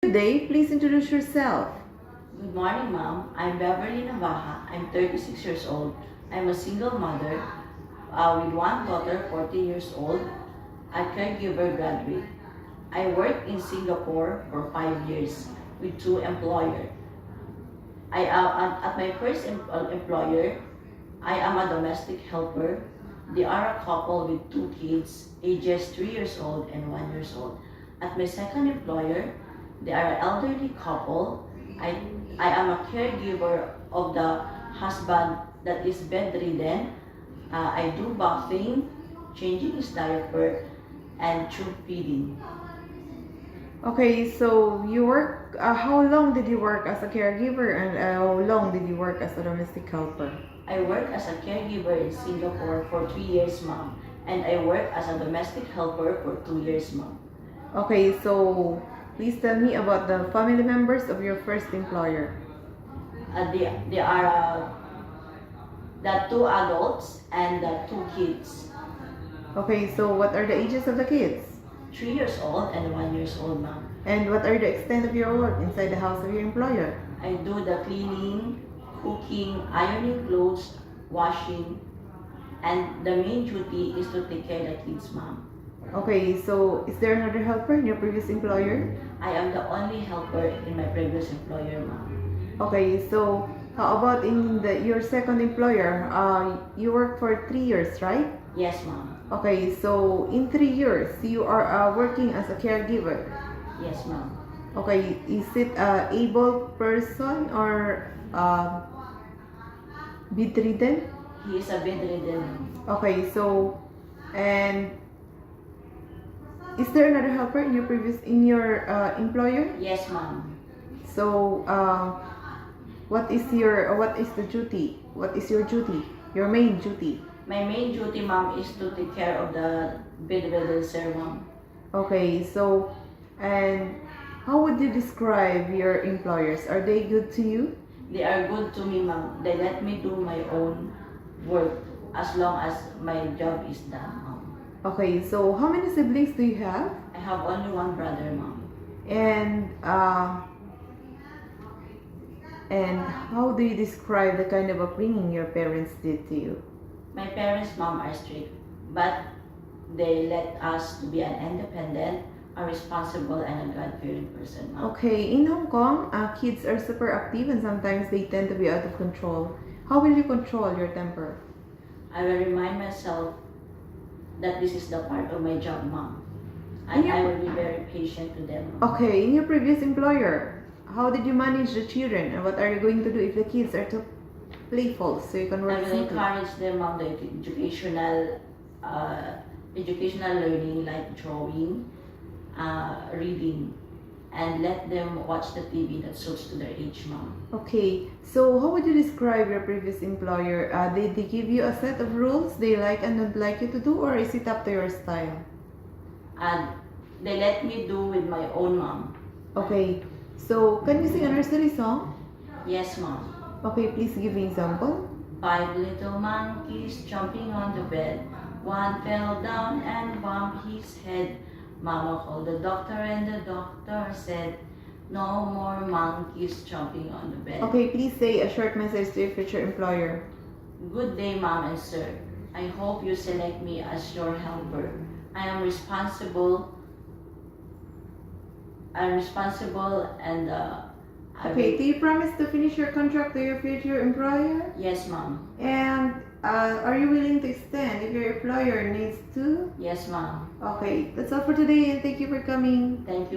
Today, please introduce yourself. Good morning, Mom. I'm Beverly Navaja. I'm 36 years old. I'm a single mother with one daughter, 14 years old, a caregiver graduate. I worked in Singapore for 5 years with 2 employers. I am at my first employer. I am a domestic helper. They are a couple with 2 kids, ages 3 years old and 1 year old. At my second employer, they are an elderly couple. I am a caregiver of the husband that is bedridden. I do bathing, changing his diaper, and tube feeding. Okay, so you work, how long did you work as a caregiver and how long did you work as a domestic helper? I work as a caregiver in Singapore for 3 years, Mom, and I work as a domestic helper for 2 years, Mom. Okay, so please tell me about the family members of your first employer. They are the 2 adults and the 2 kids, Okay, so what are the ages of the kids? 3 years old and 1 year old, Mom. And what are the extent of your work inside the house of your employer? I do the cleaning, cooking, ironing clothes, washing, and the main duty is to take care of the kids, Mom. Okay, so is there another helper in your previous employer? I am the only helper in my previous employer, Mom. Okay, so how about in your second employer? You worked for 3 years, right? Yes, Mom. Okay, so in 3 years, you are working as a caregiver. Yes, Mom. Okay, is it a able person or bedridden? He is a bedridden, Mom. Okay, so and is there another helper in your employer? Yes, Mom. So what is the duty? What is your duty? Your main duty? My main duty, Mom, is to take care of the bedridden sir, Mom. Okay, so and how would you describe your employers? Are they good to you? They are good to me, Mom. They let me do my own work as long as my job is done, Mom. Okay, so how many siblings do you have? I have only one brother, Mom. And how do you describe the kind of upbringing your parents did to you? My parents, Mom, are strict, but they let us to be an independent, a responsible, and a God-fearing person, Mom. Okay, in Hong Kong, kids are super active and sometimes they tend to be out of control. How will you control your temper? I will remind myself that this is the part of my job, Mom. And Yeah. I will be very patient to them, Mom. Okay, in your previous employer, how did you manage the children and what are you going to do if the kids are too playful so you can I work will smoothly? encourage them on the educational learning like drawing, reading, and let them watch the TV that suits to their age, Mom. Okay, so how would you describe your previous employer? Did they give you a set of rules they like and don't like you to do, or is it up to your style? And they let me do with my own, Mom. Okay, so can you sing a nursery song? Yes, Mom. Okay, please give me example. 5 little monkeys jumping on the bed. One fell down and bumped his head. Mama called the doctor and the doctor said, no more monkeys jumping on the bed. Okay, please say a short message to your future employer. Good day, Mom and Sir. I hope you select me as your helper. I am responsible and Okay, do you promise to finish your contract to your future employer? Yes, Mom. And are you willing to extend if your employer needs to? Yes, Mom. Okay, that's all for today and thank you for coming. Thank you.